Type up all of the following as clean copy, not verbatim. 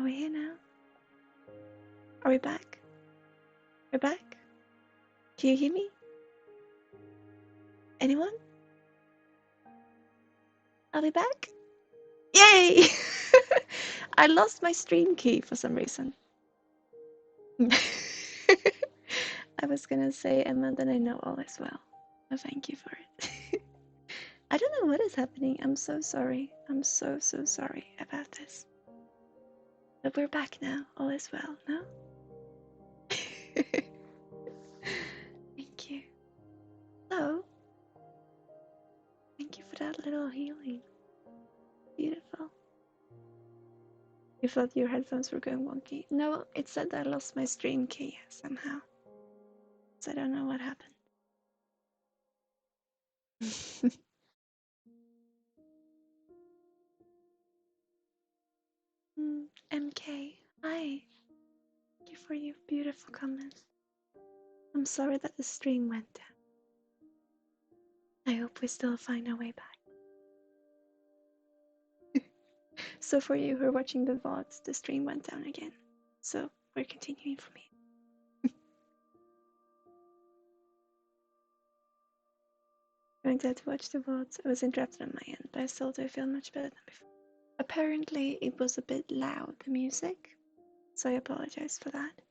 Are we here now? Are we back? We're back? Do you hear me? Anyone? Are we back? Yay! I lost my stream key for some reason. I was gonna say, Emma, then I know all is well. Oh, thank you for it. I don't know what is happening. I'm so sorry. I'm so sorry about this. But we're back now. All is well, no? Thank you. So, thank you for that little healing. Beautiful. You thought your headphones were going wonky? No, it said I lost my stream key somehow. So I don't know what happened. MK, hi. Thank you for your beautiful comments. I'm sorry that the stream went down. I hope we still find our way back. So for you who are watching the VODs, the stream went down again. So we're continuing from here. Going to have to watch the VODs. I was interrupted on my end, but I still do feel much better than before. Apparently it was a bit loud, the music, so I apologize for that.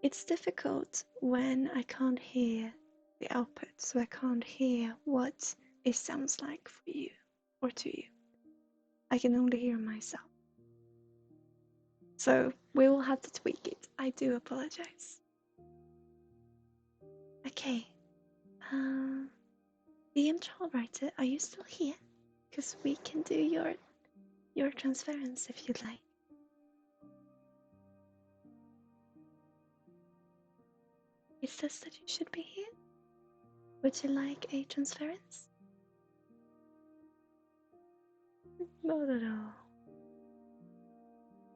It's difficult when I can't hear the output, so I can't hear what it sounds like for you or to you. I can only hear myself. So we will have to tweak it. I do apologize. Okay. The intro writer, are you still here? Because we can do your transference if you'd like. It says that you should be here. Would you like a transference? Not at all.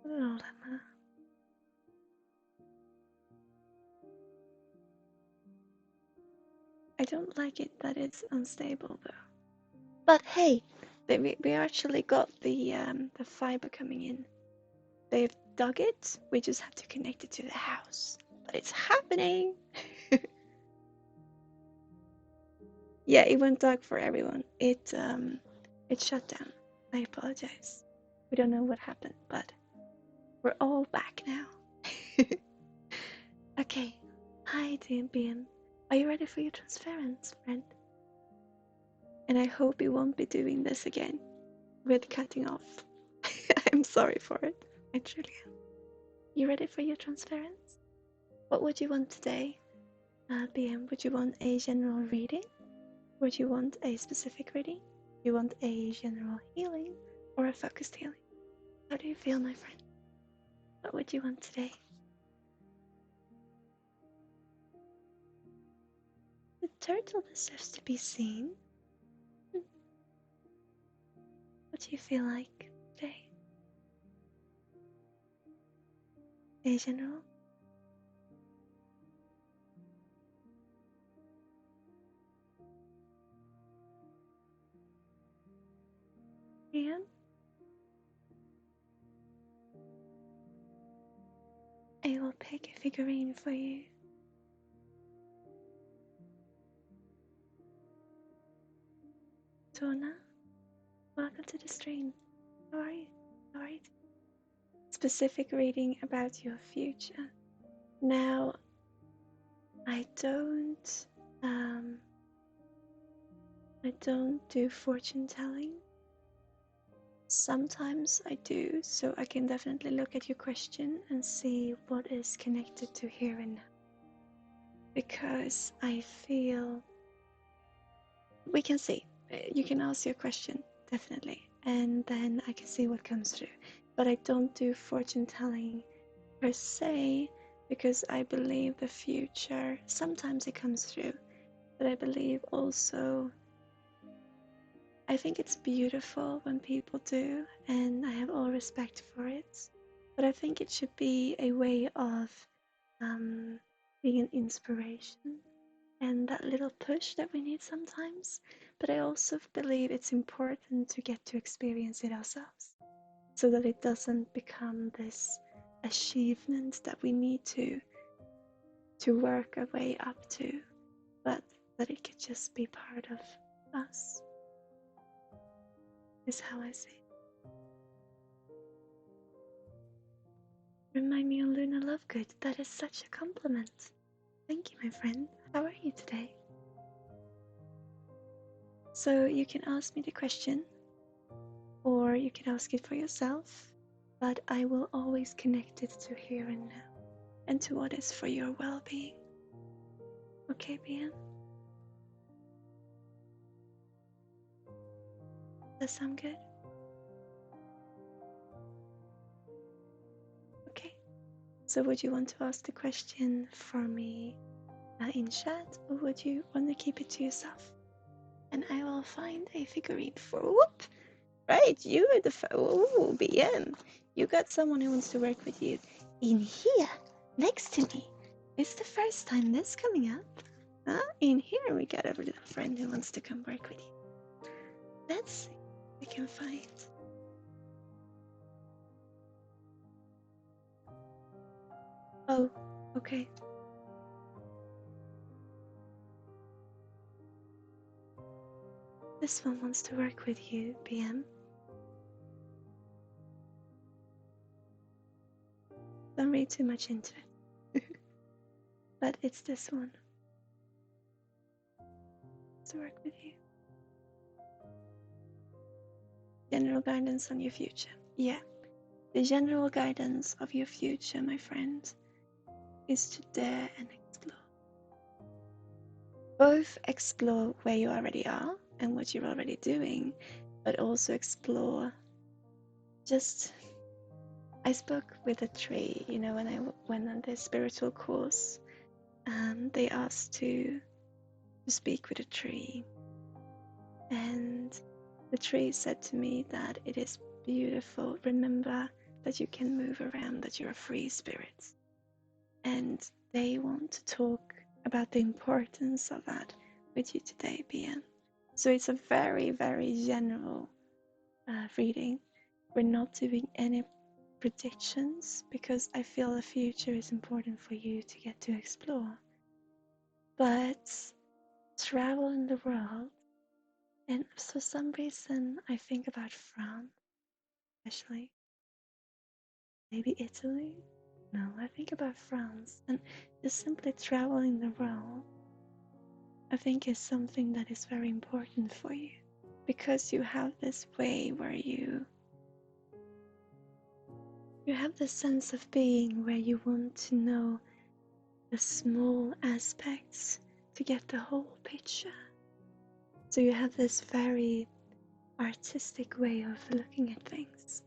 Not at all, Emma. I don't like it that it's unstable though. But hey, we actually got the fiber coming in. They've dug it. We just have to connect it to the house. But it's happening. Yeah, it went dark for everyone. It shut down. I apologize. We don't know what happened, but we're all back now. Okay. Hi, DMBM. Are you ready for your transference, friend? And I hope you won't be doing this again with cutting off. I'm sorry for it. I truly am. You ready for your transference? What would you want today? BM, would you want a general reading? Would you want a specific reading? Do you want a general healing or a focused healing? How do you feel, my friend? What would you want today? The turtle deserves to be seen. What do you feel like today? A general? And I will pick a figurine for you. Tona, welcome to the stream. How are you? How are you? Specific reading about your future. Now, I don't do fortune telling. Sometimes I do, so I can definitely look at your question and see what is connected to here and now. Because I feel we can see. You can ask your question, definitely, and then I can see what comes through. But I don't do fortune telling per se, because I believe the future, sometimes it comes through, but I believe also, I think it's beautiful when people do, and I have all respect for it, but I think it should be a way of being an inspiration and that little push that we need sometimes. But I also believe it's important to get to experience it ourselves so that it doesn't become this achievement that we need to work our way up to, but that it could just be part of us, is how I see it. Remind me on Luna Lovegood. That is such a compliment. Thank you, my friend. How are you today? So you can ask me the question, or you can ask it for yourself, but I will always connect it to here and now, and to what is for your well-being. Okay, Bian? Does that sound good? Okay. So would you want to ask the question for me in chat, or would you want to keep it to yourself? And I will find a figurine for whoop. Right, you are the oh, BM. You got someone who wants to work with you in here, next to me. It's the first time this coming up. In here we got a little friend who wants to come work with you. Let's see what we can find. Oh, okay. This one wants to work with you, BM. Don't read too much into it. But it's this one. To work with you. General guidance on your future. Yeah. The general guidance of your future, my friend, is to dare and explore. Both explore where you already are and what you're already doing, but also explore just... I spoke with a tree, you know, when I went on this spiritual course, and they asked to speak with a tree. And the tree said to me that it is beautiful. Remember that you can move around, that you're a free spirit. And they want to talk about the importance of that with you today, Bian. So it's a very, very general reading. We're not doing any predictions because I feel the future is important for you to get to explore. But travel in the world, and for some reason I think about France, especially. Maybe Italy? No, I think about France, and just simply traveling the world, I think is something that is very important for you, because you have this way where you have this sense of being where you want to know the small aspects to get the whole picture. So you have this very artistic way of looking at things,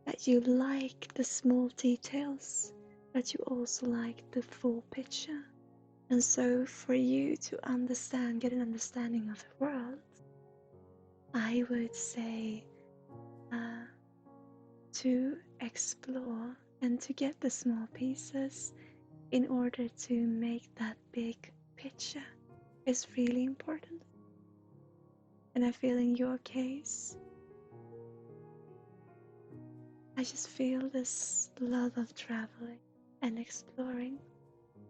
that you like the small details, but you also like the full picture. And so for you to understand, get an understanding of the world, I would say to explore and to get the small pieces in order to make that big picture is really important. And I feel in your case, I just feel this love of traveling and exploring.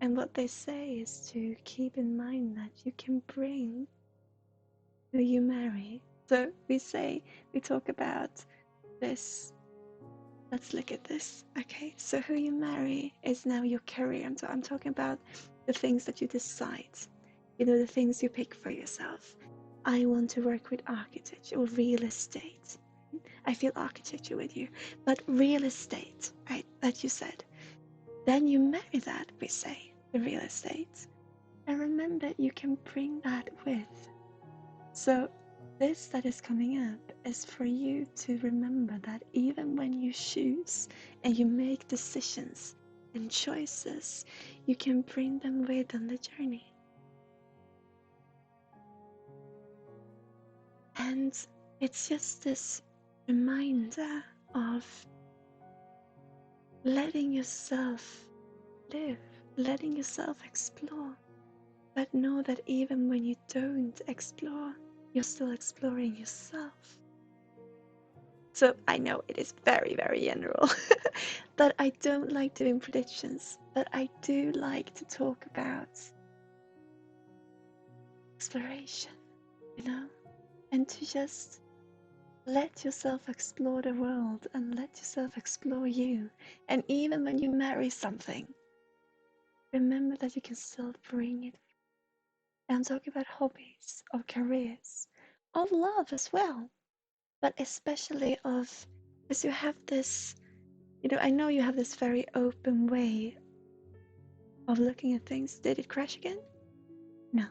And what they say is to keep in mind that you can bring who you marry. So we talk about this. Let's look at this. Okay, so who you marry is now your career. I'm talking about the things that you decide. You know, the things you pick for yourself. I want to work with architecture or real estate. I feel architecture with you, but real estate, right? That you said. Then you marry that, we say, the real estate. And remember, you can bring that with. So this that is coming up is for you to remember that even when you choose and you make decisions and choices, you can bring them with on the journey. And it's just this reminder of letting yourself live, letting yourself explore. But know that even when you don't explore, you're still exploring yourself. So I know it is very, very general, but I don't like doing predictions. But I do like to talk about exploration, you know, and to just let yourself explore the world and let yourself explore you. And even when you marry something, remember that you can still bring it. And I'm talking about hobbies, of careers, of love as well, but especially of, because you have this, you know, I know you have this very open way of looking at things. Did it crash again? No.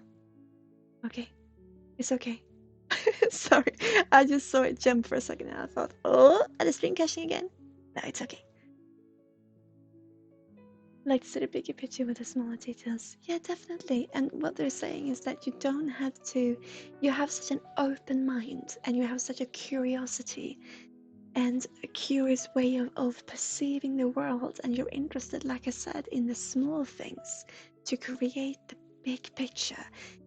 Okay. It's okay. Sorry. I just saw it jump for a second and I thought, oh, are the screen crashing again? No, it's okay. Like to see the bigger picture with the smaller details. Yeah, definitely. And what they're saying is that you don't have to, you have such an open mind and you have such a curiosity and a curious way of perceiving the world, and you're interested, like I said, in the small things to create the big picture.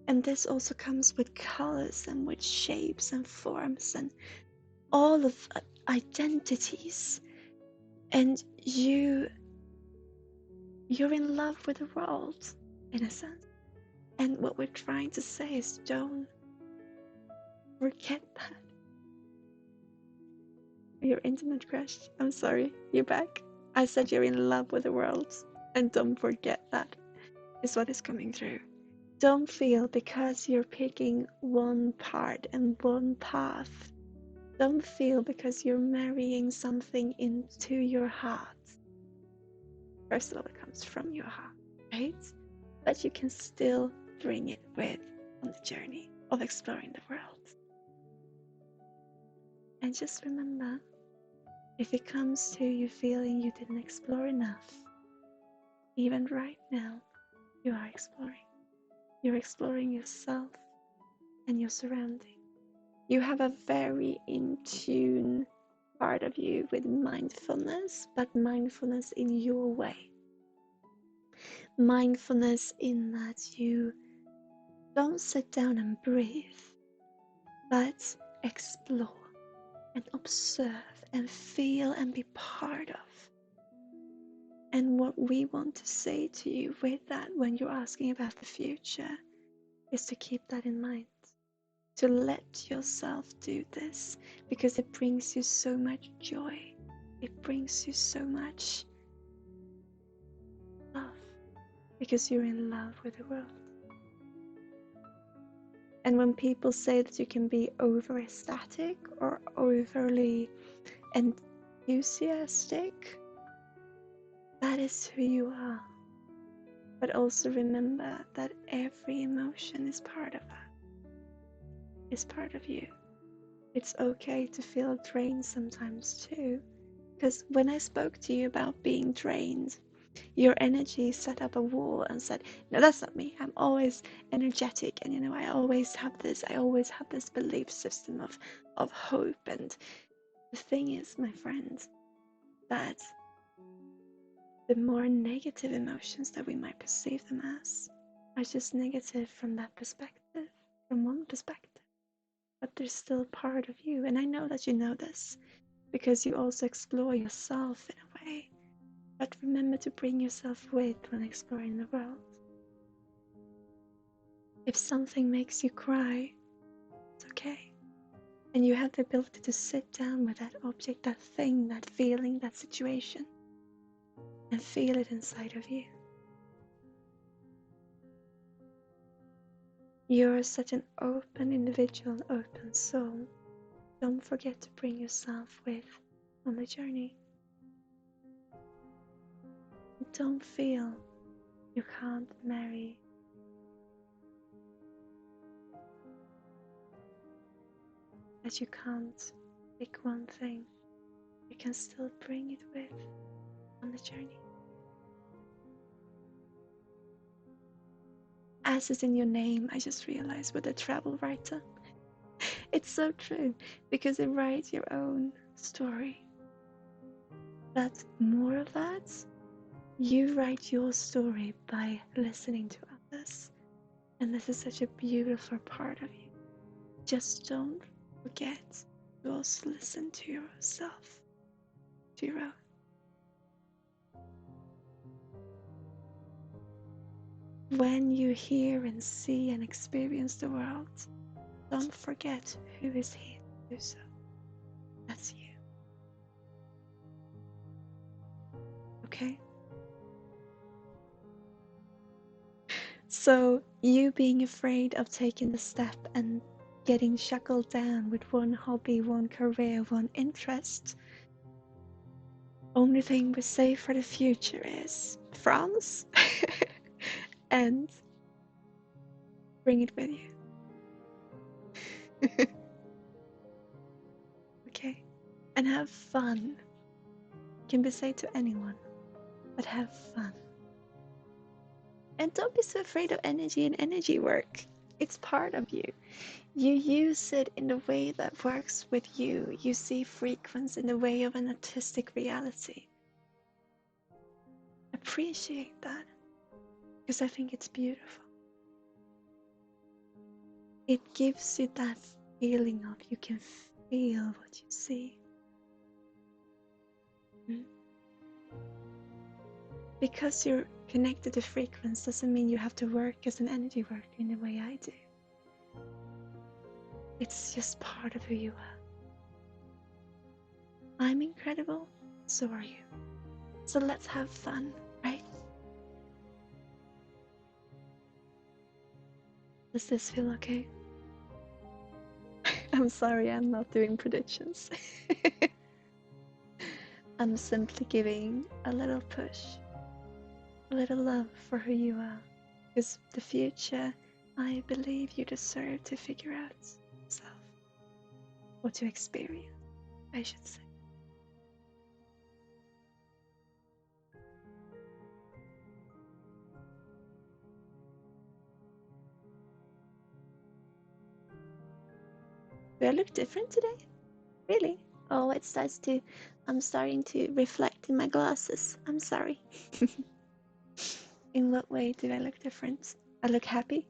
And this also comes with colors and with shapes and forms and all of identities. And you're in love with the world in a sense. And what we're trying to say is don't forget that. Your internet crashed. I'm sorry. You're back. I said you're in love with the world. And don't forget that is what is coming through. Don't feel because you're picking one part and one path. Don't feel because you're marrying something into your heart. First of all, it comes from your heart, right? But you can still bring it with on the journey of exploring the world. And just remember, if it comes to you feeling you didn't explore enough, even right now, you are exploring. You're exploring yourself and your surrounding. You have a very in tune part of you with mindfulness, but mindfulness in your way. Mindfulness in that you don't sit down and breathe, but explore and observe and feel and be part of. And what we want to say to you with that when you're asking about the future is to keep that in mind. To let yourself do this because it brings you so much joy. It brings you so much love because you're in love with the world. And when people say that you can be over ecstatic or overly enthusiastic, that is who you are. But also remember that every emotion is part of that. It's part of you. It's okay to feel drained sometimes too. Because when I spoke to you about being drained, your energy set up a wall and said, no, that's not me. I'm always energetic. And, you know, I always have this belief system of hope. And the thing is, my friend, that the more negative emotions that we might perceive them as are just negative from that perspective, from one perspective. But they're still part of you. And I know that you know this because you also explore yourself in a way. But remember to bring yourself with when exploring the world. If something makes you cry, it's okay. And you have the ability to sit down with that object, that thing, that feeling, that situation, and feel it inside of you. You're such an open individual, open soul. Don't forget to bring yourself with on the journey. Don't feel you can't marry. That you can't pick one thing. You can still bring it with on the journey. As is in your name, I just realized with a travel writer. It's so true because you write your own story. But more of that, you write your story by listening to others. And this is such a beautiful part of you. Just don't forget to also listen to yourself, to your own. When you hear and see and experience the world, don't forget who is here to do so. That's you. Okay? So, you being afraid of taking the step and getting shackled down with one hobby, one career, one interest, only thing we say for the future is France and bring it with you. Okay? And have fun. Can be said to anyone, but have fun. And don't be so afraid of energy and energy work. It's part of you. You use it in the way that works with you. You see frequency in the way of an artistic reality. Appreciate that, because I think it's beautiful. It gives you that feeling of you can feel what you see. Because you're connected to frequency doesn't mean you have to work as an energy worker in the way I do. It's just part of who you are. I'm incredible, so are you. So let's have fun, right? Does this feel okay? I'm sorry, I'm not doing predictions. I'm simply giving a little push, a little love for who you are. Because the future, I believe you deserve to figure out yourself. Or to experience, I should say. Do I look different today? Really? Oh, I'm starting to reflect in my glasses. I'm sorry. In what way do I look different? I look happy?